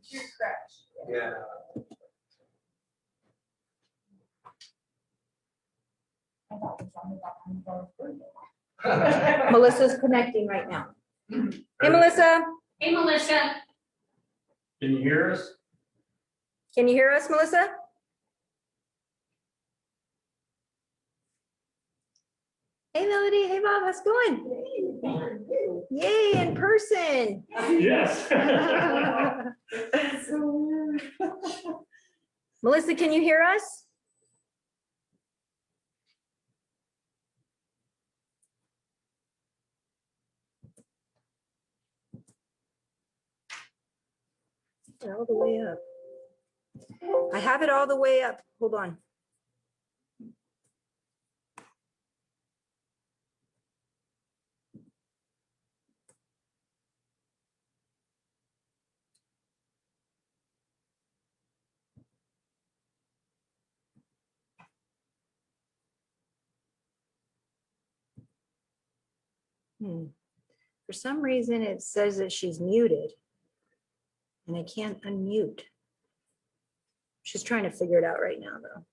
You're correct. Yeah. I thought we were talking about Melissa's connecting right now. Hey, Melissa. Hey, Melissa. Can you hear us? Can you hear us, Melissa? Hey, Melody. Hey, Bob. How's it going? Yay, in person. Yes. Melissa, can you hear us? All the way up. I have it all the way up. Hold on. For some reason, it says that she's muted. And I can't unmute. She's trying to figure it out right now, though.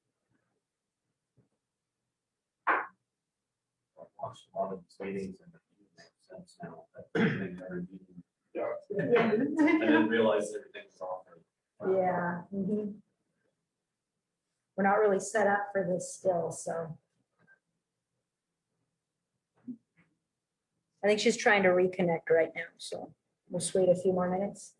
I've watched a lot of these meetings and it makes sense now. I didn't realize everything was off. Yeah. We're not really set up for this still, so. I think she's trying to reconnect right now, so we'll just wait a few more minutes.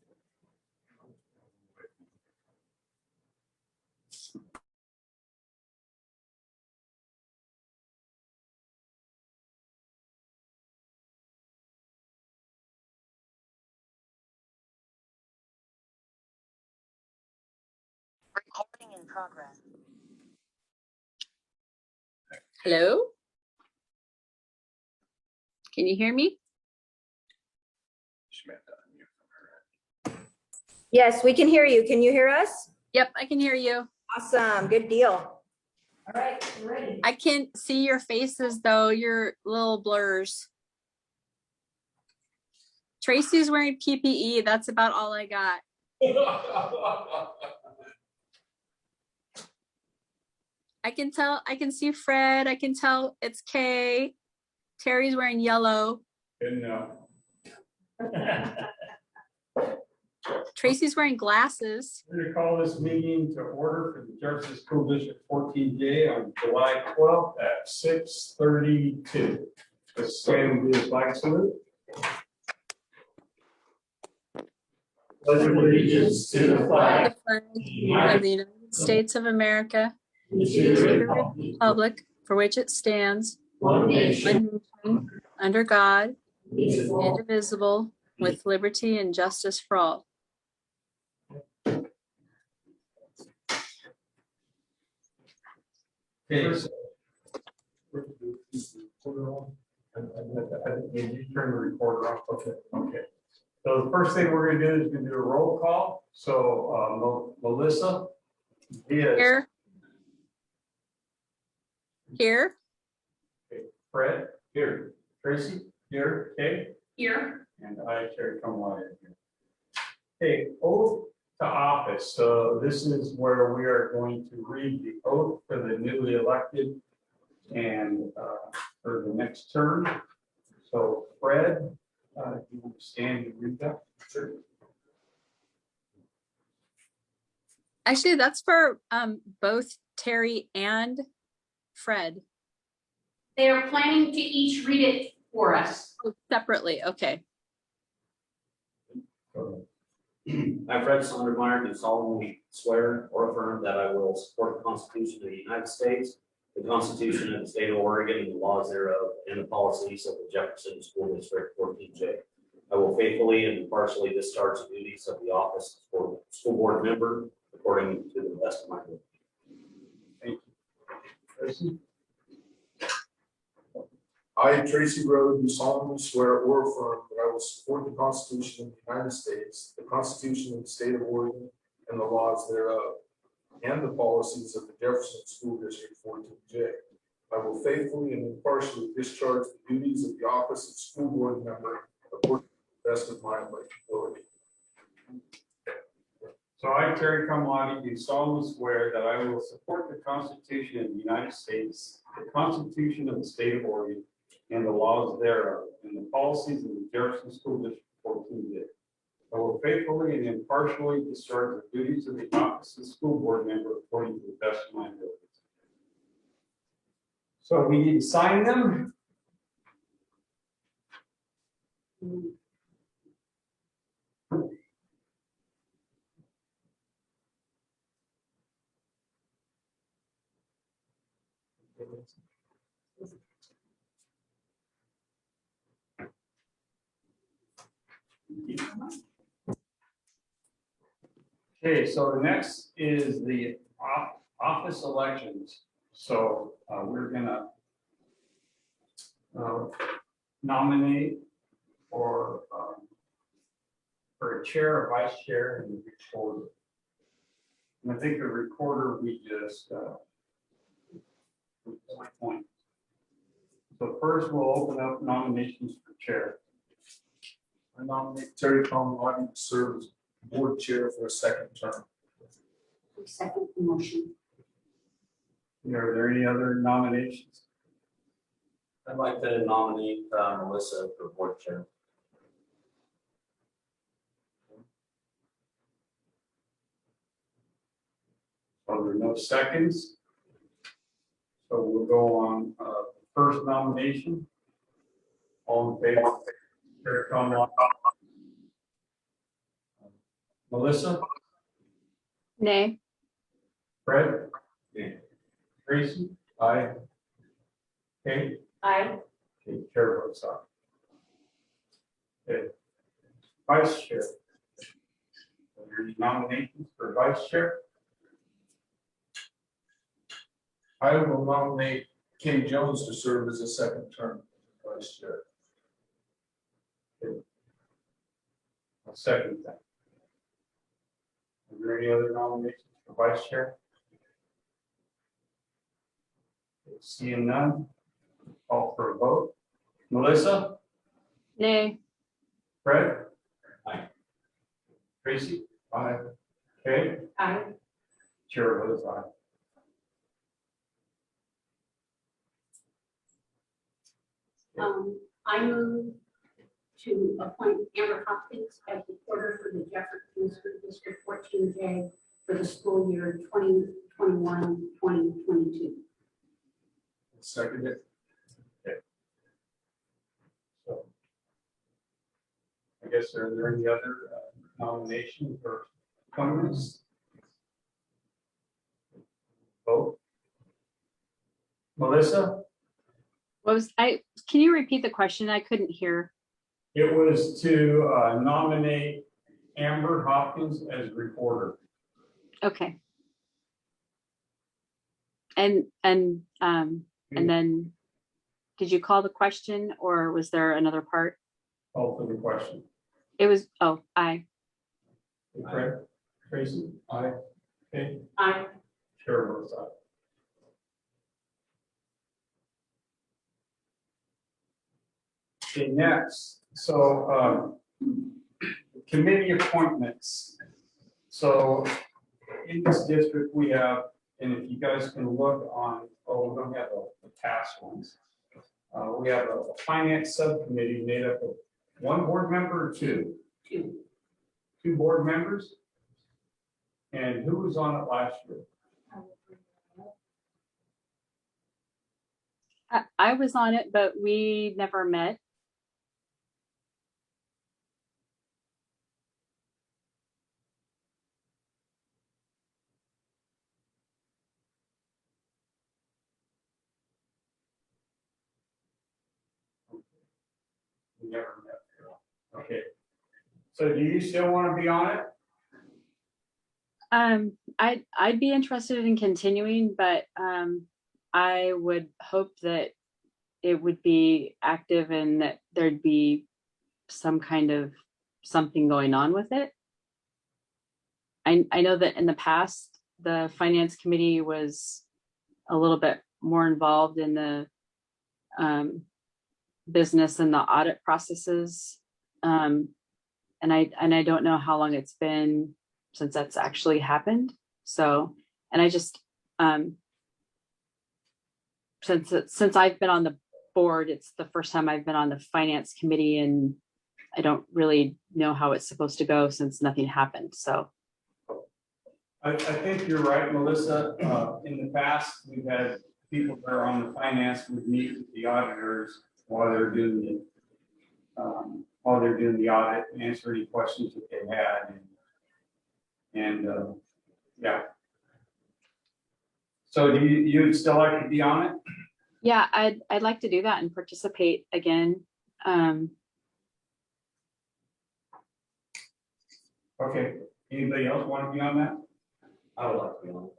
Recording in progress. Hello? Can you hear me? Yes, we can hear you. Can you hear us? Yep, I can hear you. Awesome. Good deal. All right, we're ready. I can't see your faces though. You're little blurs. Tracy's wearing PPE. That's about all I got. I can tell, I can see Fred. I can tell it's Kay. Terry's wearing yellow. Good enough. Tracy's wearing glasses. We're going to call this meeting to order for the Jefferson School District 14J on July 12th at 6:32. Let's stand and do the flag salute. Pledge allegiance to the flag The flag of the United States of America, of the republic for which it stands, one one nation, nation, under God, indivisible. indivisible, with liberty and justice for all. Okay. So, I think you turn the recorder off. Okay. Okay. So the first thing we're going to do is going to do a roll call. So Melissa, Here. Here. Okay. Fred, here. Tracy, here. Okay. Here. And I, Terry Comwine, here. Okay, oath to office. So this is where we are going to read the oath for the newly elected and for the next term. So Fred, you want to stand and read that? Sure. Actually, that's for both Terry and Fred. They are planning to each read it for us. Oh, separately, okay. I, Fred Sondermeyer, do solemnly swear or affirm that I will support the Constitution of the United States, the Constitution of the State of Oregon, and the laws thereof, and the policies of the Jefferson School District 14J. I will faithfully and impartially discharge the duties of the office of school board member according to the best of my ability. Thank you. Tracy? I, Tracy Rowe, do solemnly swear or affirm that I will support the Constitution of the United States, the Constitution of the State of Oregon, and the laws thereof, and the policies of the Jefferson School District 14J. I will faithfully and impartially discharge the duties of the office of school board member according to the best of my ability. So I, Terry Carmody, do solemnly swear that I will support the Constitution of the United States, the Constitution of the State of Oregon, and the laws thereof, and the policies of the Jefferson School District 14J. I will faithfully and impartially discharge the duties of the office of school board member according to the best of my abilities. So we need to sign them. Okay, so the next is the office elections. So we're gonna nominate for a chair, a vice chair, and a recorder. And I think the recorder we just appoint. So first, we'll open up nominations for chair. I nominate Terry Carmody to serve as board chair for a second term. Second motion. Are there any other nominations? I'd like to nominate Melissa for board chair. Are there no seconds? So we'll go on first nomination. All in favor? Terry Carmody. Melissa? Nay. Fred? Yeah. Tracy? Aye. Kate? Aye. Okay, chair votes aye. Okay. Vice chair. Are there any nominations for vice chair? I will nominate Kay Jones to serve as a second term vice chair. I'll second that. Are there any other nominations for vice chair? Seeing none, call for a vote. Melissa? Nay. Fred? Aye. Tracy? Aye. Okay, Aye. chair votes aye. I move to appoint Amber Hopkins as recorder for the Jefferson School District 14J for the school year 2021-2022. Second it. So I guess are there any other nominations or appointments? Vote. Melissa? What was can you repeat the question? I couldn't hear. It was to nominate Amber Hopkins as recorder. Okay. And then did you call the question or was there another part? Call for the question. It was, oh, aye. Fred? Tracy? Aye. Okay, Aye. chair votes aye. Okay, next, so committee appointments. So in this district, we have, and if you guys can look on, we don't have the past ones. We have a finance subcommittee made up of one board member or two? Two board members? And who was on it last year? I was on it, but we never met. We never met. Okay. So do you still want to be on it? I'd be interested in continuing, but I would hope that it would be active and that there'd be some kind of something going on with it. I know that in the past, the finance committee was a little bit more involved in the business and the audit processes. And I don't know how long it's been since that's actually happened. So, and I just, since I've been on the board, it's the first time I've been on the finance committee, and I don't really know how it's supposed to go since nothing happened. So I think you're right, Melissa. In the past, we've had people that are on the finance would meet with the auditors while they're doing it. While they're doing the audit, and answer any questions that they had. And yeah. So do you'd still like to be on it? yeah, I'd like to do that and participate again. Okay. Anybody else want to be on that? I would like to be on.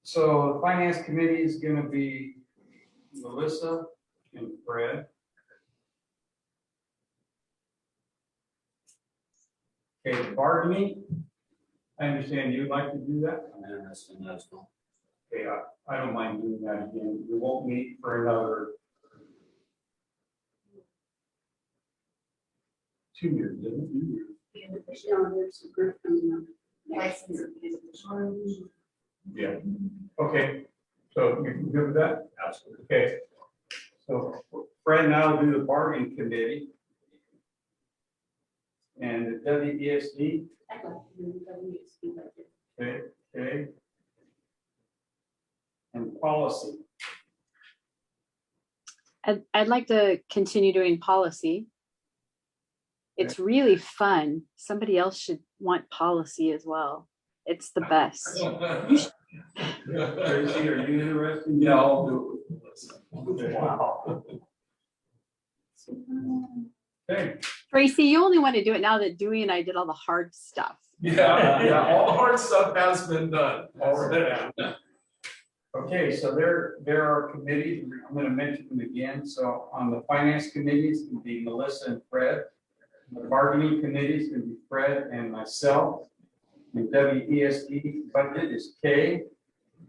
So the finance committee is going to be Melissa and Fred. Okay, bargaining. I understand you'd like to do that. I'm interested in that as well. Okay, I don't mind doing that again. We won't meet for another 2 years, isn't it? 2 years. There's a group coming up. Yeah. Okay. So you good with that? Absolutely. Okay. So Fred and I will do the bargaining committee. And the WESD. I'd like to do the WSB budget. Okay. And policy. I'd like to continue doing policy. It's really fun. Somebody else should want policy as well. It's the best. Tracy, are you interested? Yeah, I'll do it. Wow. Okay. Tracy, you only want to do it now that Dewey and I did all the hard stuff. Yeah, all the hard stuff has been done already. Okay, so there are committees. I'm going to mention them again. So on the finance committees can be Melissa and Fred. The bargaining committees can be Fred and myself. The WESD budget is Kay,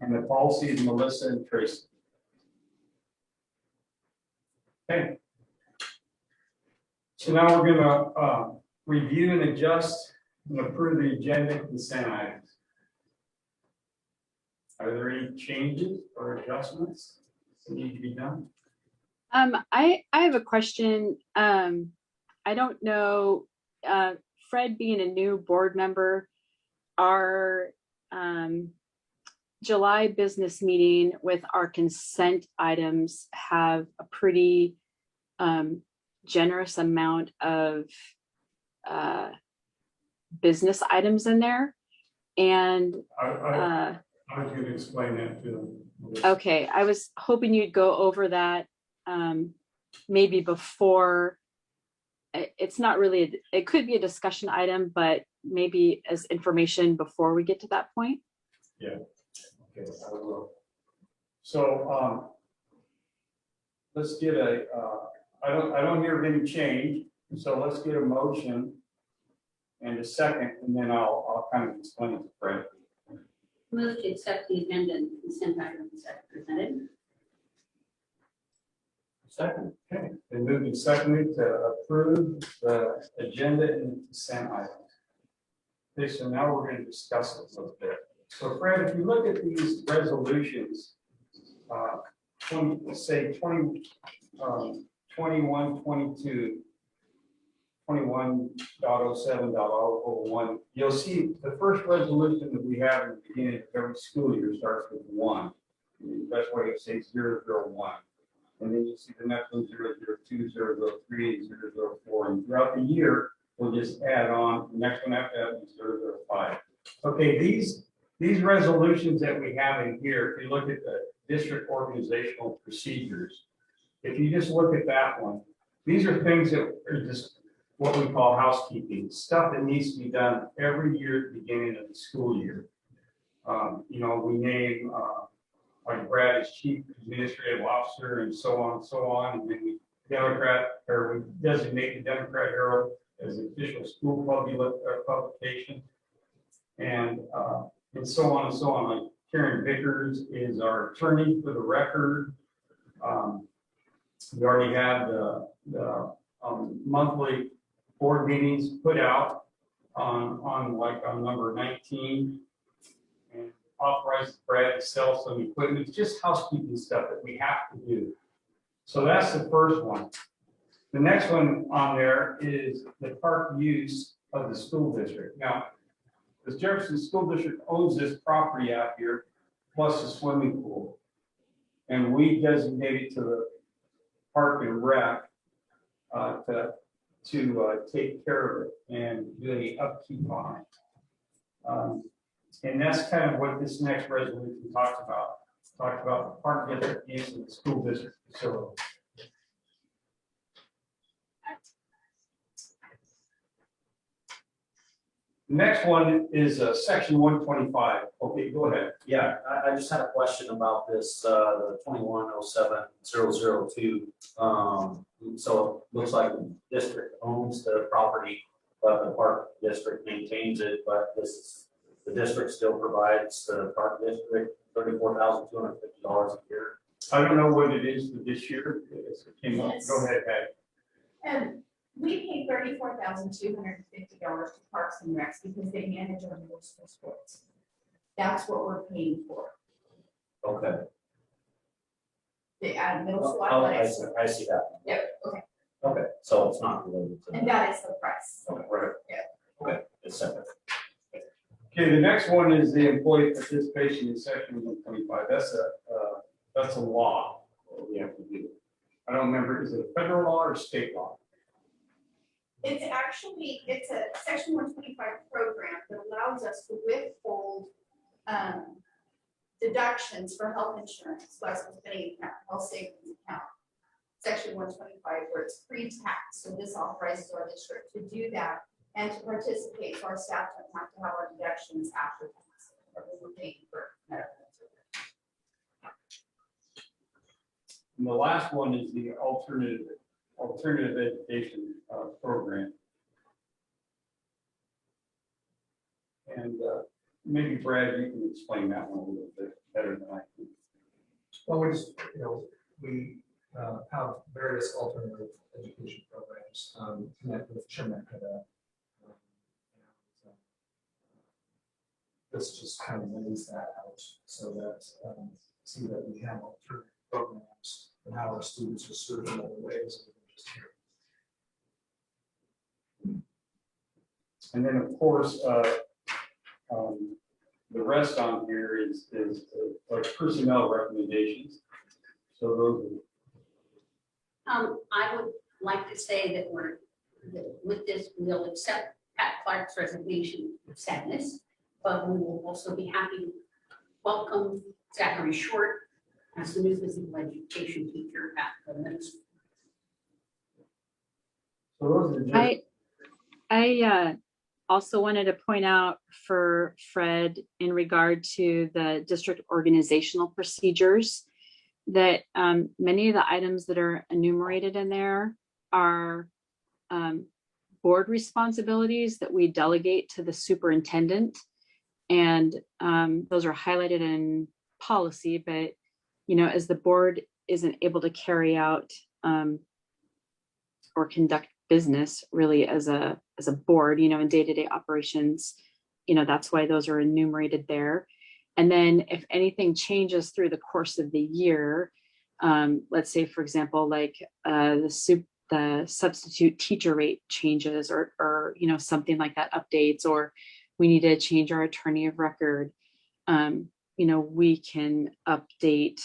and the policy is Melissa and Tracy. Okay. So now we're going to review and adjust and approve the agenda consent items. Are there any changes or adjustments that need to be done? I have a question. I don't know, Fred being a new board member, our July business meeting with our consent items have a pretty generous amount of business items in there. And I was going to explain that to them. okay, I was hoping you'd go over that maybe before. It's not really, it could be a discussion item, but maybe as information before we get to that point. Yeah. Okay, I will. So let's get a, I don't hear of any change. So let's get a motion and a second, and then I'll kind of explain it to Fred. Move to accept the agenda and consent items as presented. Second. Okay, then moved and seconded to approve the agenda and consent items. Okay, so now we're going to discuss it a little bit. So Fred, if you look at these resolutions, 21, 22, 21.07.001, you'll see the first resolution that we have in the beginning of every school year starts with 1. That's why you say 001. And then you see the next one 002, 003, 004. And throughout the year, we'll just add on. The next one after that is 005. Okay, these resolutions that we have in here, if you look at the district organizational procedures, if you just look at that one, these are things that are just what we call housekeeping, stuff that needs to be done every year at the beginning of the school year. You know, we name like Brad as chief administrative officer and so on and so on. And then we designate the Democrat Herald as an official school publication. And so on and so on. Like Karen Vickers is our attorney for the record. We already have the monthly board meetings put out. on number 19. And authorize Brad to sell some equipment, it's just housekeeping stuff that we have to do. So that's the first one. The next one on there is the park use of the school district. Now, the Jefferson School District owns this property out here, plus a swimming pool. And we designate it to the Park and Rec to take care of it and do any upkeep on it. And that's kind of what this next resolution talks about. Talks about the park district use of the school district facility. The next one is section 125. Okay, go ahead. Yeah, I just had a question about this, the 2107-002. So it looks like the district owns the property, but the park district maintains it, but the district still provides the park district $34,250 a year. I don't know what it is for this year. It came up. Yes. Go ahead, Patty. And we pay $34,250 to Parks and Recs because they manage our middle school sports. That's what we're paying for. Okay. The middle school Oh, athletics. I see that. Yep, okay. Okay, so it's not related to. And that is the price. Okay, right. Yeah. Okay, it's separate. Okay, the next one is the employee participation in section 125. That's a law that we have to do. I don't remember, is it a federal law or state law? It's a section 125 program that allows us to withhold deductions for health insurance, license spending account, health savings account. Section 125 where it's pre-tax. So this authorizes our district to do that and to participate so our staff don't have to have our deductions after tax. Or we're paying for medical. And the last one is the alternative education program. And maybe Brad, you can explain that one a little bit better than I can. Well, we just, we have various alternative education programs, connect with Chimecada. This just kind of lays that out so that, see that we have alternative programs and how our students are served in other ways. Just here. And then, of course, the rest on here is like personnel recommendations. So those are. I would like to say that with this, we'll accept Pat Clark's resignation with sadness, but we will also be happy to welcome Zachary Short as the new physical education teacher at the middle school. So those are just. I also wanted to point out for Fred in regard to the district organizational procedures that many of the items that are enumerated in there are board responsibilities that we delegate to the superintendent. And those are highlighted in policy, but as the board isn't able to carry out or conduct business really as a board, in day-to-day operations, that's why those are enumerated there. And then if anything changes through the course of the year, let's say, for example, like the substitute teacher rate changes or something like that updates, or we need to change our attorney of record, we can update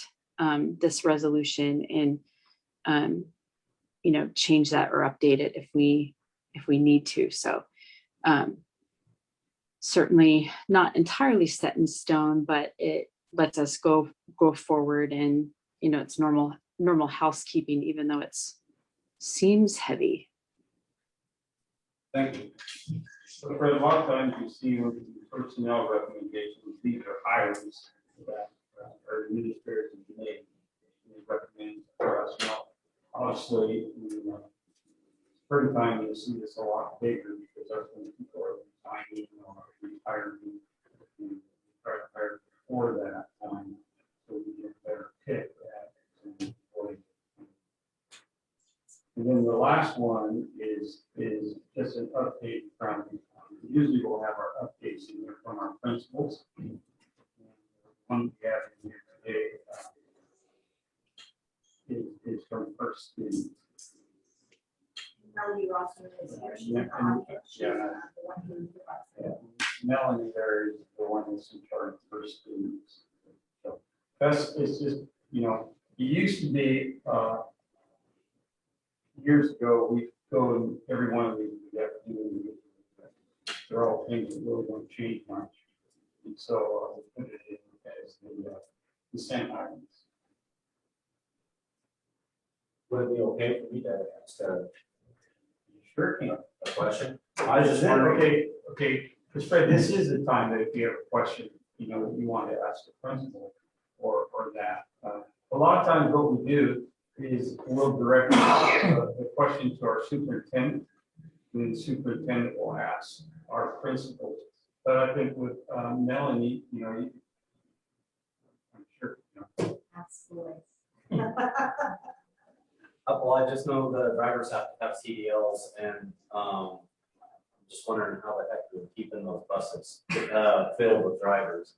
this resolution and change that or update it if we need to. So certainly not entirely set in stone, but it lets us go forward, and it's normal housekeeping, even though it seems heavy. Thank you. So for a lot of times you see with the personnel recommendations, these are hires that our administrators have made. They recommend for us. Now, obviously, spring time you'll see this a lot bigger because that's when people are resigning or retiring. And try to hire before that time, so we get a better pick at. And then the last one is just an update from the usually we'll have our updates in there from our principals. One we have in here today is from first student. Melody also is here. She's Yeah, on it. She's, yeah. the one who provides it. Melanie there is the one that's in charge of first students. So that's, it's just, you know, it used to be, years ago, we go in every one of these, we have to do, they're all things that really don't change much. And so we put it in as the consent items. Would it be okay for me to ask Sure can. a question? I was just wondering, Okay, because Fred, this is the time that if you have a question, you know, you want to ask the principal or that. A lot of times what we do is we'll direct the question to our superintendent, and the superintendent will ask our principals. But I think with Melanie, you know, I'm sure, you know, Absolutely. well, I just know the drivers have to have CDLs and, just wondering how the heck we're keeping those buses, filled with drivers.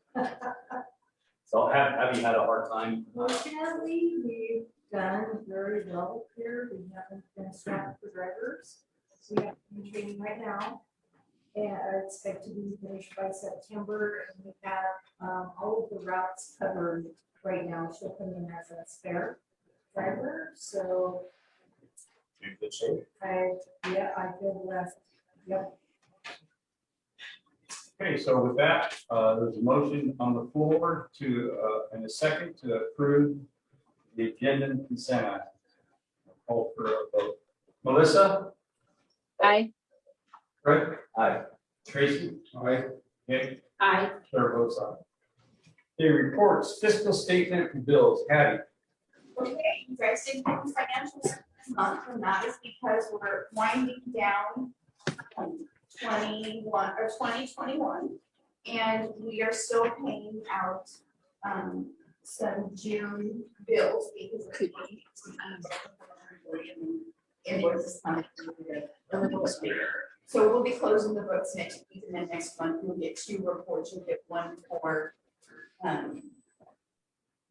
So have you had a hard time? Fortunately, we've done very well here. We haven't been strapped for drivers. We have been training right now. And I expect to be finished by September. And we have all of the routes covered right now. She'll come in as a spare driver. So In good shape? I feel blessed. Yep. okay, so with that, there's a motion on the floor to, and a second to approve the agenda and consent item. Call for a vote. Melissa? Aye. Fred? Aye. Tracy? Aye. Nick? I, Chair votes aye. Okay, reports, fiscal statement and bills. Hattie? Okay, you guys did get the financials this month, and that is because we're winding down 21 or 2021. And we are still paying out some June bills because of the invoices coming through the books figure. So we'll be closing the books next week, and then next month we'll get 2 reports. You'll get one for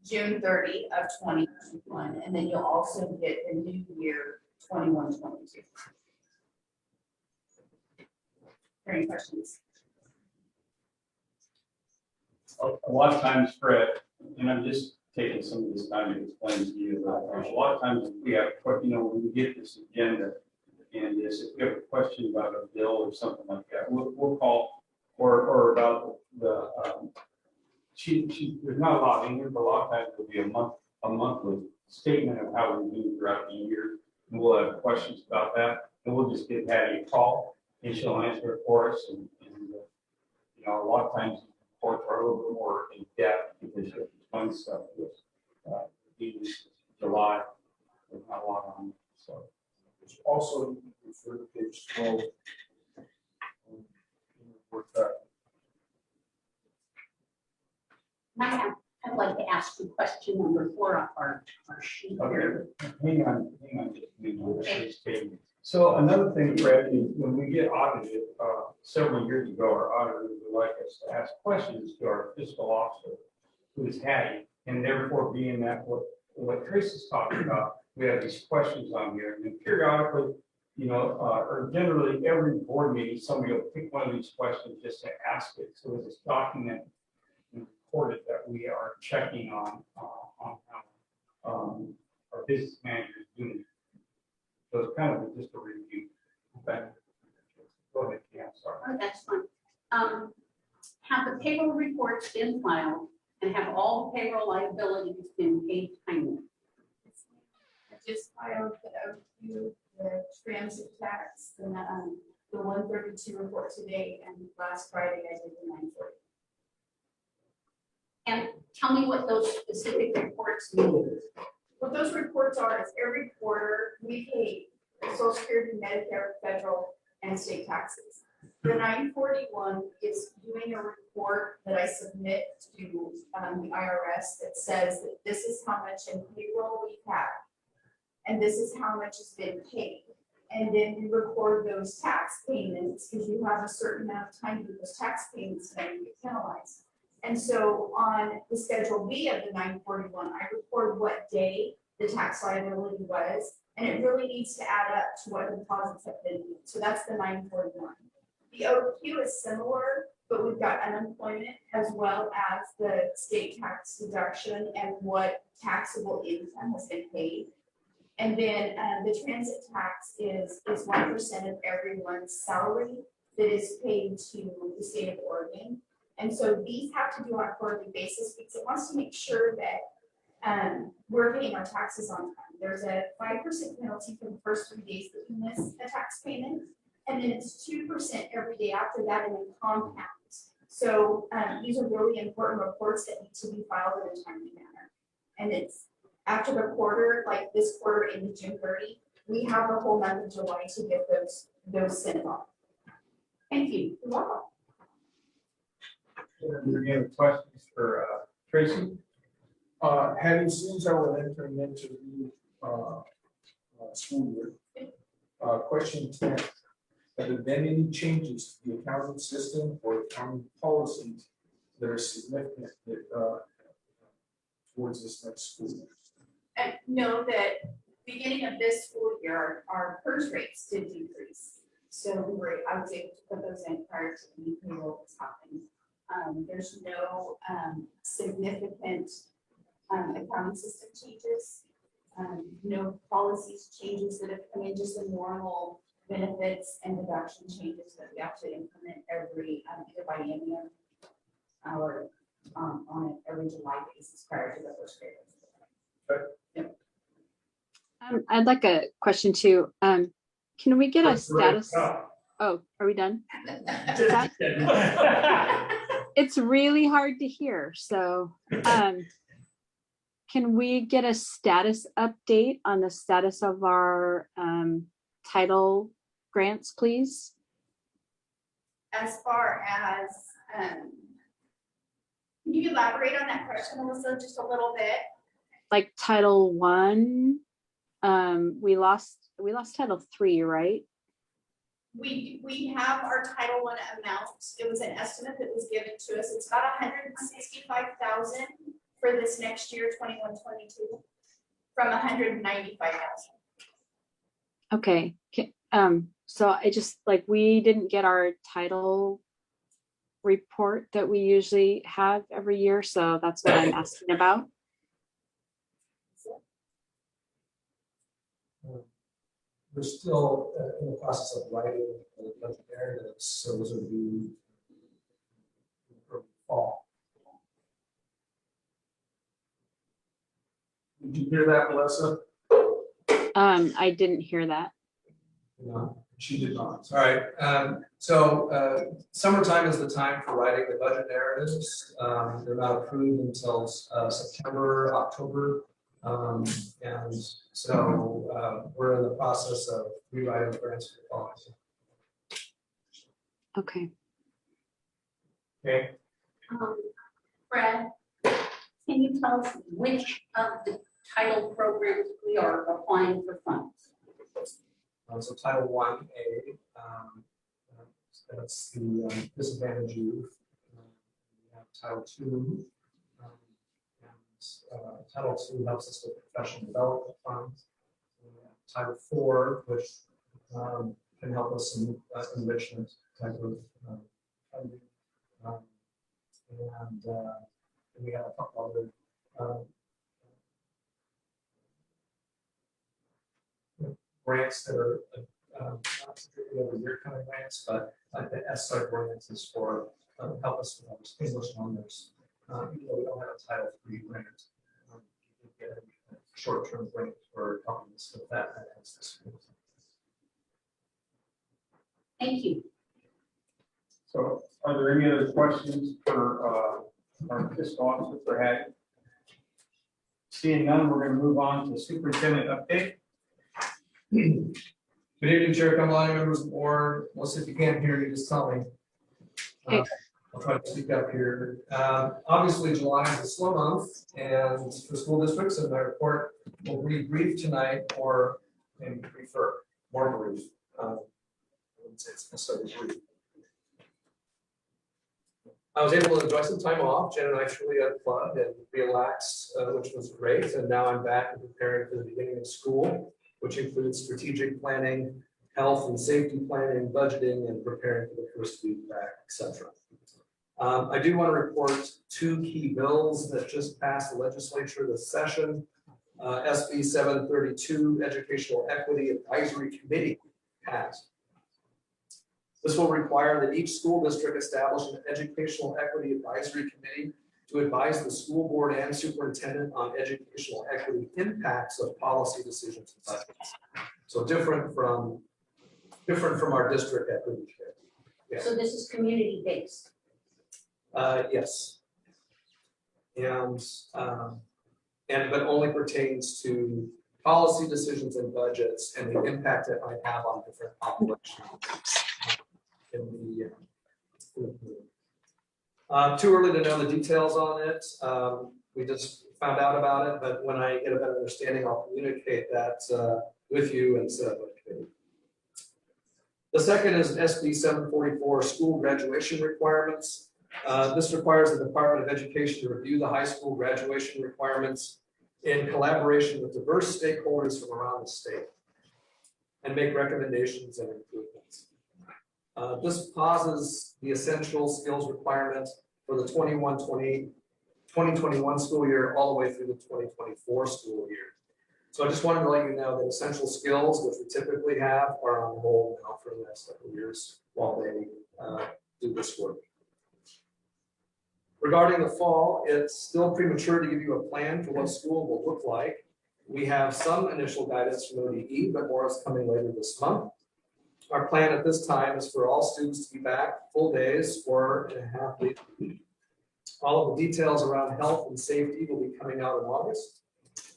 June 30 of 2021, and then you'll also get the new year 21-22. Any questions? A lot of times, Fred, and I'm just taking some of this time to explain to you, but a lot of times we have, you know, when we get this agenda and this, if we have a question about a bill or something like that, we'll call or about the, there's not a lot in here, but a lot of times it'll be a monthly statement of how we do throughout the year. And we'll have questions about that, and we'll just give Patty a call, and she'll answer it for us. And you know, a lot of times reports are a little bit more in depth because of the fun stuff with July, there's not a lot on it. So Also, refer to page 12. Report back. I'd like to ask you question number 4 off our sheet here. okay, hang on just a minute. This statement. So another thing, Fred, is when we get audited, several years ago, our auditors would like us to ask questions to our fiscal officer, who is Hattie, and therefore being that what Chris is talking about, we have these questions on here, and then periodically, you know, or generally every board meeting, somebody will pick one of these questions just to ask it. So it's documented and recorded that we are checking on how our business manager is doing. So it's kind of just a review. Okay. Go ahead, yeah, sorry. Oh, that's fine. Have the payroll reports been filed and have all payroll liabilities been paid timely? I just filed the transit tax, and the 132 report today, and last Friday I did the 940. And tell me what those specific reports mean. What those reports are is every quarter we pay Social Security, Medicare, federal, and state taxes. The 941 is doing a report that I submit to the IRS that says that this is how much in payroll we have, and this is how much has been paid. and then we record those tax payments, because you have a certain amount of time to do those tax payments, then you get penalized. And so on the Schedule B of the 941, I record what day the tax liability was, and it really needs to add up to what the deposits have been. So that's the 941. The OQ is similar, but we've got unemployment as well as the state tax deduction and what taxable income has been paid. And then the transit tax is 1% of everyone's salary that is paid to the state of Oregon. And so these have to do on a quarterly basis because it wants to make sure that we're paying our taxes on time. There's a 5% penalty for the first 3 days that you miss a tax payment. And then it's 2% every day after that, and then compounds. So these are really important reports that need to be filed in a timely manner. And it's after the quarter, like this quarter into June 30, we have the whole month of July to get those sent off. Thank you. You're welcome. Any other questions for Tracy? Having since I will enter into the school year, question 10. Have there been any changes to the accounting system or accounting policies that are significant towards this next school year? And know that beginning of this school year, our PERS rates did decrease. So I was able to put those in prior to the payroll that's happening. There's no significant accounting system changes, no policies changes that have come in, just the normal benefits and deduction changes that we have to implement every either biennium or on every July basis prior to the first grade. I'd like a question too. Can we get a status? Oh, are we done? It's really hard to hear. So can we get a status update on the status of our title grants, please? As far as, can you elaborate on that question, Melissa, just a little bit? Like Title I, we lost Title III, right? We have our Title I amount. It was an estimate that was given to us. It's about 165,000 for this next year, 21-22, from 195,000. Okay. So I just we didn't get our title report that we usually have every year, so that's what I'm asking about. We're still in the process of writing the budget narratives, so those will be fall. Did you hear that, Melissa? I didn't hear that. No, she did not. All right. So summertime is the time for writing the budget narratives. They're not approved until September, October. And so we're in the process of rewriting the grants for policy. Okay. Okay. Fred, can you tell us which of the title programs we are applying for funds? So Title 1A, that's the disadvantaged youth. We have Title 2. Title 2 helps us with professional development funds. Title 4, which can help us in enrichment type of funding. And we have a couple other grants that are not particularly every year kind of grants, but like the SR grants is for help us with our English learners. Even though we don't have a Title III grant, we get a short-term grant for helping us with that. Thank you. So are there any other questions for our fiscal officer for Hattie? Seeing none, we're going to move on to superintendent update. Good evening, Chair, Kamala, members of the board. Melissa, if you can't hear me, just tell me. I'll try to speak up here. Obviously, July is a slow month, and for school districts, and my report will be brief tonight or maybe prefer. more brief. I wouldn't say it's necessarily brief. I was able to enjoy some time off. Jen and I truly unplugged and relaxed, which was great. And now I'm back and preparing for the beginning of school, which includes strategic planning, health and safety planning, budgeting, and preparing for the first week back, etc. I do want to report 2 key bills that just passed the legislature this session. SB 732, Educational Equity Advisory Committee, passed. This will require that each school district establish an Educational Equity Advisory Committee to advise the school board and superintendent on educational equity impacts of policy decisions and budgets. So different from our district equity committee. Yeah. So this is community based. Yes. And but only pertains to policy decisions and budgets and the impact it might have on different populations in the community. Too early to know the details on it. We just found out about it, but when I get a better understanding, I'll communicate that with you and set up a committee. The second is SB 744, school graduation requirements. This requires the Department of Education to review the high school graduation requirements in collaboration with diverse stakeholders from around the state and make recommendations and improvements. This pauses the essential skills requirement for the 2021 school year all the way through the 2024 school year. So I just wanted to let you know that essential skills, which we typically have, are on hold now for the next couple of years while they do this work. Regarding the fall, it's still premature to give you a plan for what school will look like. We have some initial guidance from ODE, but more is coming later this month. Our plan at this time is for all students to be back full days, 4.5 days a week. All of the details around health and safety will be coming out in August.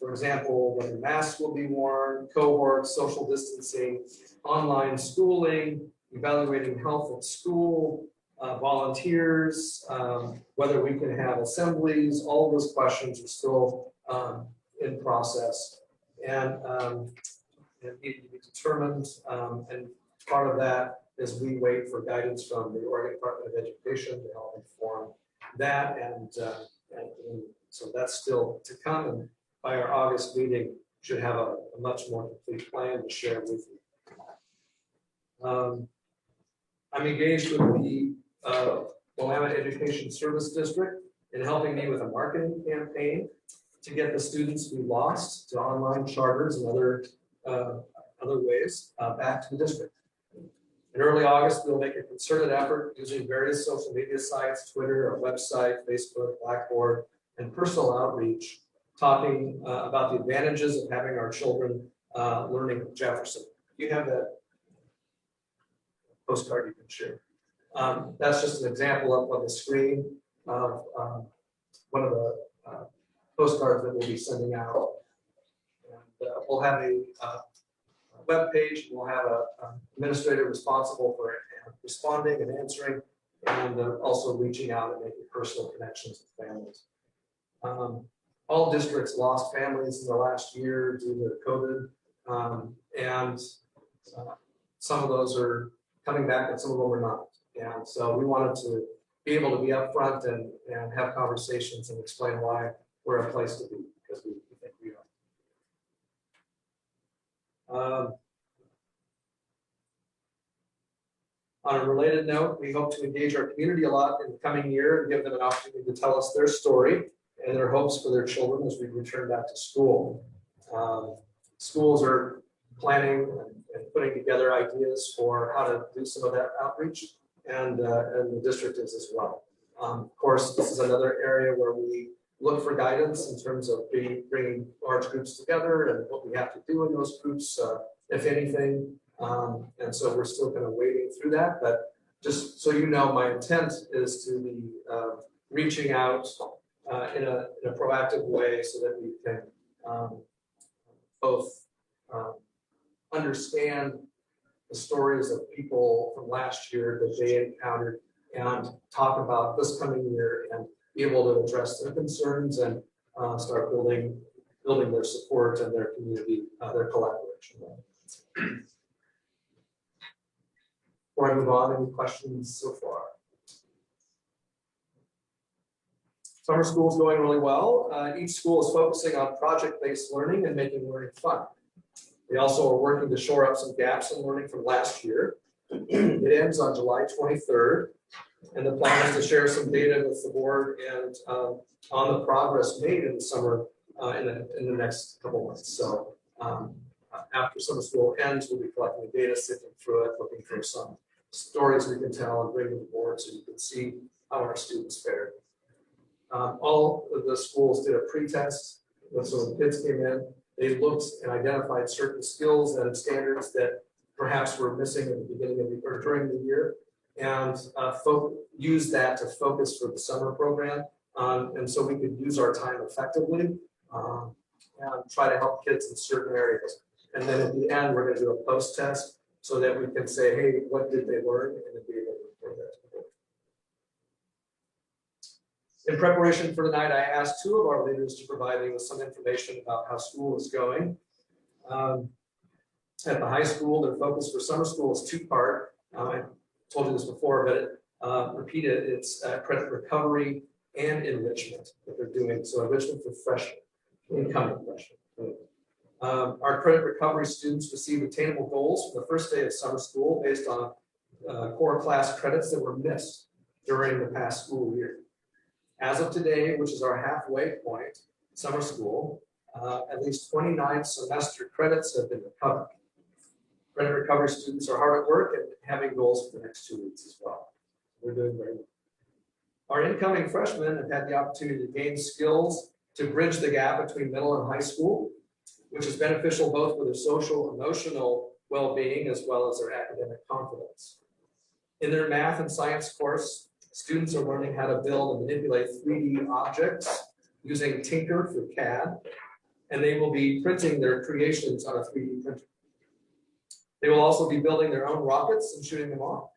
For example, whether masks will be worn, cohorts, social distancing, online schooling, evaluating health at school, volunteers, whether we can have assemblies, all of those questions are still in process and need to be determined. And part of that is we wait for guidance from the Oregon Department of Education to help inform that. And so that's still to come. And by our August meeting, should have a much more complete plan to share with you. I'm engaged with the Willamette Education Service District in helping me with a marketing campaign to get the students we lost to online charters and other ways back to the district. In early August, we'll make a concerted effort using various social media sites, Twitter, our website, Facebook, Blackboard, and personal outreach, talking about the advantages of having our children learning Jefferson. You have that postcard you can share. That's just an example up on the screen of one of the postcards that we'll be sending out. And we'll have a web page. We'll have an administrator responsible for responding and answering, and also reaching out and making personal connections with families. All districts lost families in the last year due to COVID, and some of those are coming back, and some of them are not. And so we wanted to be able to be upfront and have conversations and explain why we're a place to be, because we think we are. On a related note, we hope to engage our community a lot in the coming year and give them an opportunity to tell us their story and their hopes for their children as we return back to school. Schools are planning and putting together ideas for how to do some of that outreach, and the district is as well. Of course, this is another area where we look for guidance in terms of bringing large groups together and what we have to do in those groups, if anything. And so we're still kind of wading through that, but just so you know, my intent is to be reaching out in a proactive way so that we can both understand the stories of people from last year that they encountered and talk about this coming year and be able to address their concerns and start building their support and their community, their collaboration. Before I move on, any questions so far? Summer school is going really well. Each school is focusing on project-based learning and making learning fun. They also are working to shore up some gaps in learning from last year. It ends on July 23rd, and the plan is to share some data with the board and on the progress made in the summer in the next couple months. So after summer school ends, we'll be collecting the data, sifting through it, looking for some stories we can tell and bring to the board so you can see how our students fared. All of the schools did a pre-test. So when kids came in, they looked and identified certain skills and standards that perhaps were missing at the beginning of the or during the year, and use that to focus for the summer program. And so we could use our time effectively and try to help kids in certain areas. And then at the end, we're going to do a post-test so that we can say, hey, what did they learn? And then be able to report that to the board. In preparation for the night, I asked two of our leaders to provide me with some information about how school is going. At the high school, their focus for summer school is two-part. I told you this before, but repeat it, it's credit recovery and enrichment that they're doing. So enrichment for freshmen, incoming freshmen. Our credit recovery students receive attainable goals for the first day of summer school based on core class credits that were missed during the past school year. As of today, which is our halfway point, summer school, at least 29 semester credits have been recovered. Credit recovery students are hard at work and having goals for the next 2 weeks as well. We're doing very well. Our incoming freshmen have had the opportunity to gain skills to bridge the gap between middle and high school, which is beneficial both for their social, emotional well-being as well as their academic confidence. In their math and science course, students are learning how to build and manipulate 3D objects using Tinker for CAD, and they will be printing their creations on a 3D printer. They will also be building their own rockets and shooting them off.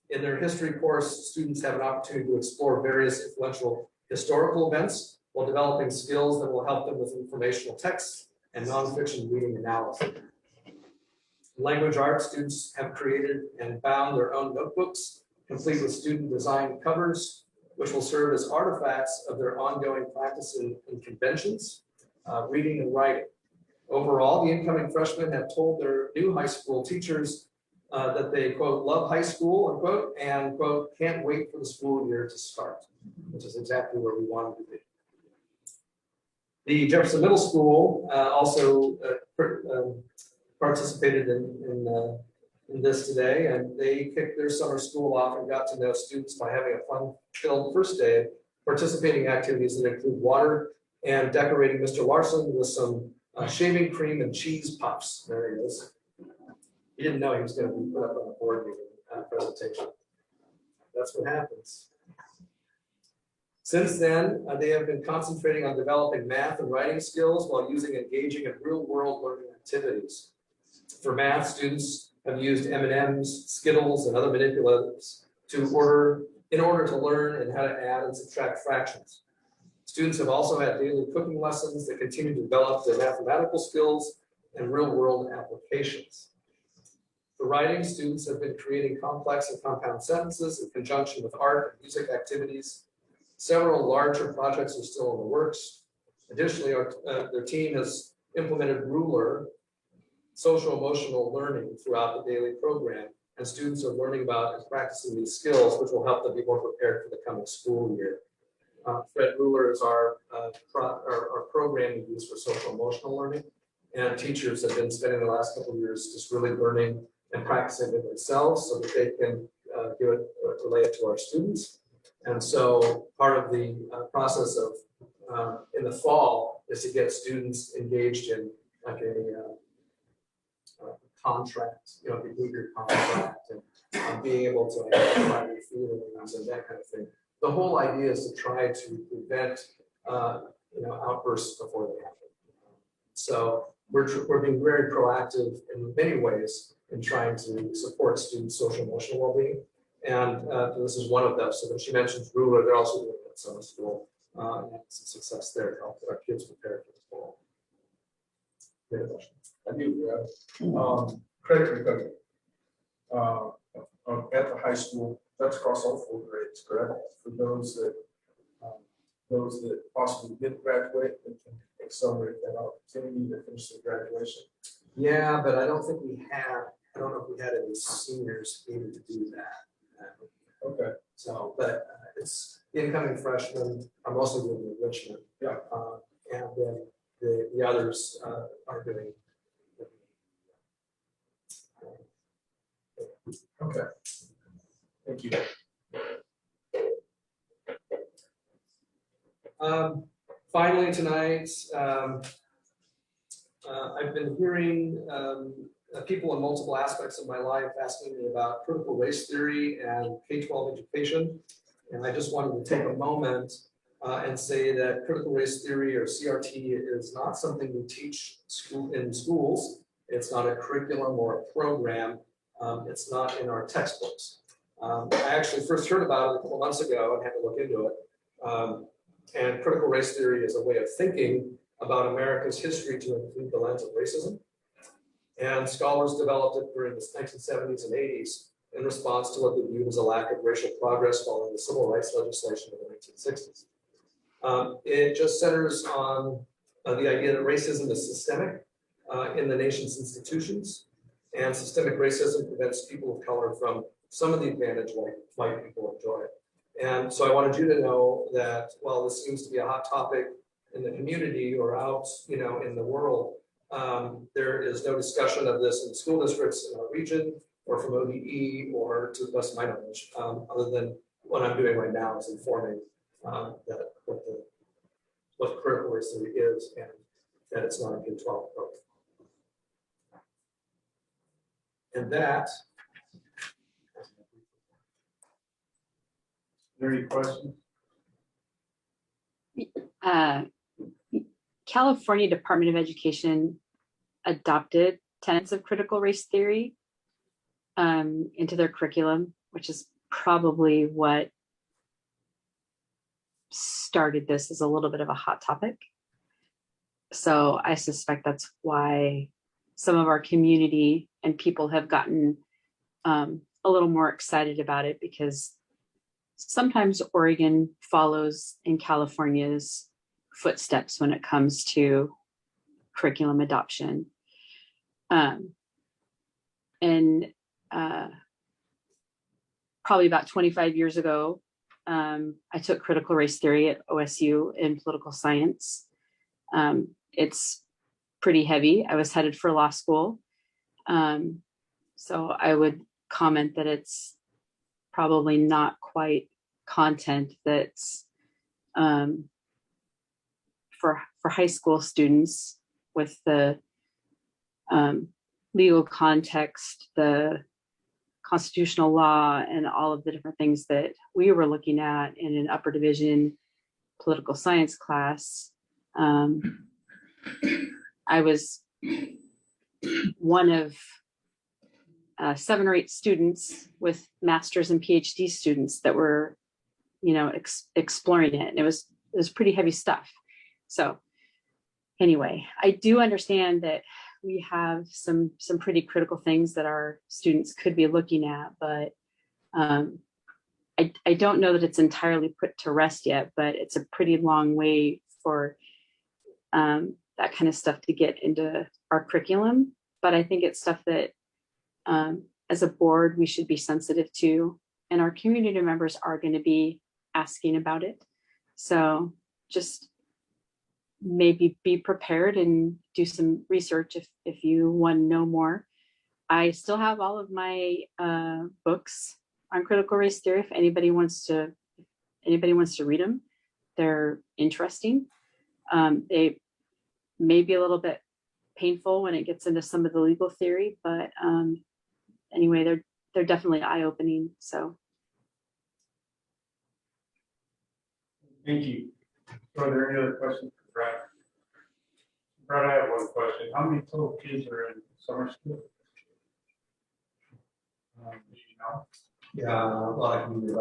In their history course, students have an opportunity to explore various influential historical events while developing skills that will help them with informational texts and nonfiction reading analysis. In language arts, students have created and bound their own notebooks, complete with student designed covers, which will serve as artifacts of their ongoing practice in conventions, reading and writing. Overall, the incoming freshmen have told their new high school teachers that they, quote, love high school, unquote, and, quote, can't wait for the school year to start, which is exactly where we wanted to be. The Jefferson Middle School also participated in this today, and they kicked their summer school off and got to know students by having a fun-filled first day, participating activities that include water and decorating Mr. Larson with some shaving cream and cheese puffs. There he is. He didn't know he was going to be put up on a board meeting presentation. That's what happens. Since then, they have been concentrating on developing math and writing skills while using engaging in real-world learning activities. For math, students have used M&Ms, Skittles, and other manipulatives in order to learn and how to add and subtract fractions. Students have also had daily cooking lessons that continue to develop their mathematical skills and real-world applications. For writing, students have been creating complex and compound sentences in conjunction with art and music activities. Several larger projects are still in the works. Additionally, their team has implemented Ruler, social emotional learning throughout the daily program, and students are learning about and practicing these skills, which will help them be more prepared for the coming school year. Fred Ruler is our program we use for social emotional learning, and teachers have been spending the last couple of years just really learning and practicing it themselves so that they can relay it to our students. And so part of the process of in the fall is to get students engaged in like a contract, behavior contract, and being able to identify their feelings and that kind of thing. The whole idea is to try to prevent outbursts before they happen. So we're being very proactive in many ways in trying to support students' social emotional well-being. And this is one of those. So when she mentions Ruler, they're also doing it at summer school and some success there to help our kids prepare for the fall. I do, credit recovery. at the high school. That's across all 4 grades, correct? For those that possibly didn't graduate, and can accelerate that opportunity to finish their graduation. Yeah, but I don't think we have, I don't know if we had any seniors able to do that. Okay. So, but it's incoming freshmen are mostly doing enrichment. Yeah. And then the others are doing. Okay. Thank you. Finally, tonight, I've been hearing people in multiple aspects of my life asking me about critical race theory and K-12 education. And I just wanted to take a moment and say that critical race theory, or CRT, is not something we teach in schools. It's not a curriculum or a program. It's not in our textbooks. I actually first heard about it a couple months ago and had to look into it. And critical race theory is a way of thinking about America's history to include the lens of racism. And scholars developed it during the 1970s and 80s in response to what they viewed as a lack of racial progress following the civil rights legislation of the 1960s. It just centers on the idea that racism is systemic in the nation's institutions, and systemic racism prevents people of color from some of the advantage white people enjoy. And so I wanted you to know that while this seems to be a hot topic in the community or out, in the world, there is no discussion of this in school districts in our region or from ODE or, to the best of my knowledge, other than what I'm doing right now is informing that what critical race theory is and that it's not a K-12 approach. And that. Are there any questions? California Department of Education adopted tenets of critical race theory into their curriculum, which is probably what started this as a little bit of a hot topic. So I suspect that's why some of our community and people have gotten a little more excited about it, because sometimes Oregon follows in California's footsteps when it comes to curriculum adoption. Probably about 25 years ago, I took critical race theory at OSU in political science. It's pretty heavy. I was headed for law school. So I would comment that it's probably not quite content that's for high school students, with the legal context, the constitutional law, and all of the different things that we were looking at in an upper division political science class. I was one of 7 or 8 students with master's and PhD students that were, exploring it. And it was pretty heavy stuff. So anyway, I do understand that we have some pretty critical things that our students could be looking at, but I don't know that it's entirely put to rest yet, but it's a pretty long way for that kind of stuff to get into our curriculum. But I think it's stuff that as a board, we should be sensitive to, and our community members are going to be asking about it. So just maybe be prepared and do some research if you want to know more. I still have all of my books on critical race theory. If anybody wants to read them, they're interesting. They may be a little bit painful when it gets into some of the legal theory, but anyway, they're definitely eye-opening. So Thank you. So are there any other questions for Brad? Brad, I have one question. How many total kids are in summer school? Do you know? Yeah, well, I can read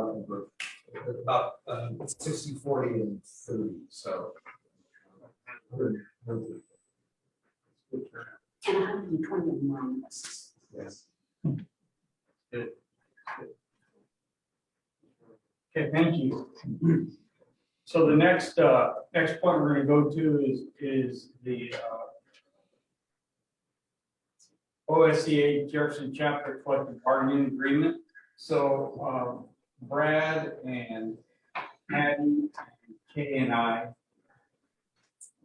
about 60, 40, and 30. So. 100. And 121 buses. Yes. Okay, thank you. So the next point we're gonna go to is the OSCA Jefferson Chapter Collective Bargaining Agreement. So Brad and Patty, and Kay and I,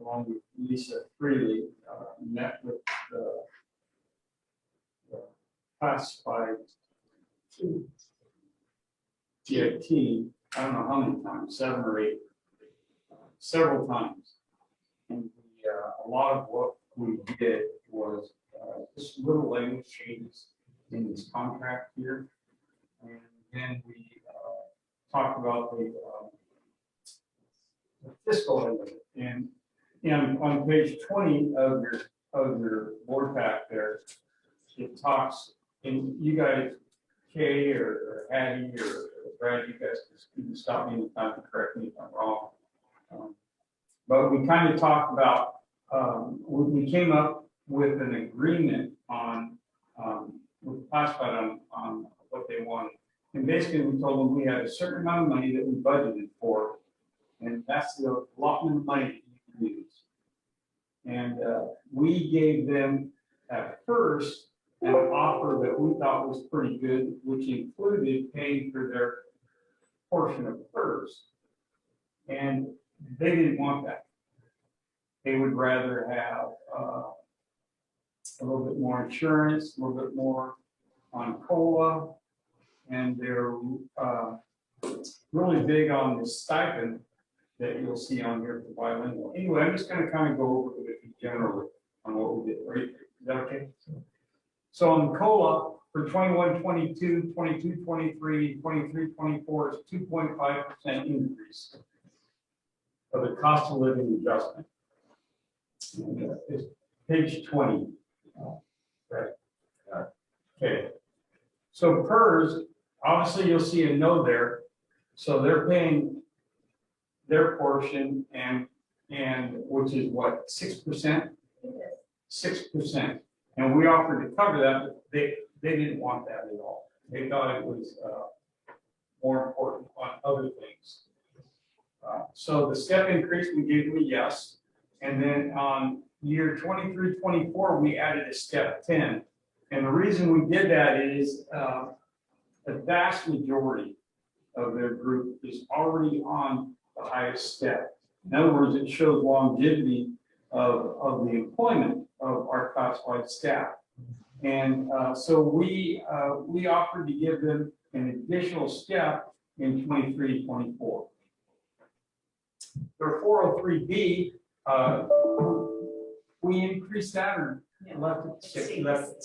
along with Lisa Freely, met with the classified GIT, I don't know how many times, 7 or 8, several times. And a lot of what we did was just little language changes in this contract here. And then we talked about the fiscal end of it. And on page 20 of your board pack there, it talks, and you guys, Kay or Hattie or Brad, you guys can stop me anytime to correct me if I'm wrong. But we kind of talked about, we came up with an agreement on, with classified on what they wanted. And basically we told them we had a certain amount of money that we budgeted for, and that's the allotment of money that you can use. And we gave them at first an offer that we thought was pretty good, which included paying for their portion of PERS. And they didn't want that. They would rather have a little bit more insurance, a little bit more on COLA, and they're really big on the stipend that you'll see on here for bilingual. Anyway, I'm just going to kind of go over it generally on what we did. Right? Is that okay? So on COLA for 21, 22, 22, 23, 23, 24 is 2.5% increase of the cost of living adjustment. And, it's page 20. Right. Okay. So PERS, obviously you'll see a no there. So they're paying their portion and which is what, 6%? 6%. And we offered to cover that, but they didn't want that at all. They thought it was more important on other things. So the step increase, we gave them a yes. And then on year 23, 24, we added a step 10. And the reason we did that is the vast majority of their group is already on the highest step. In other words, it shows longevity of the employment of our classified staff. And so we offered to give them an additional step in 23, 24. Their 403B, we increased that or left it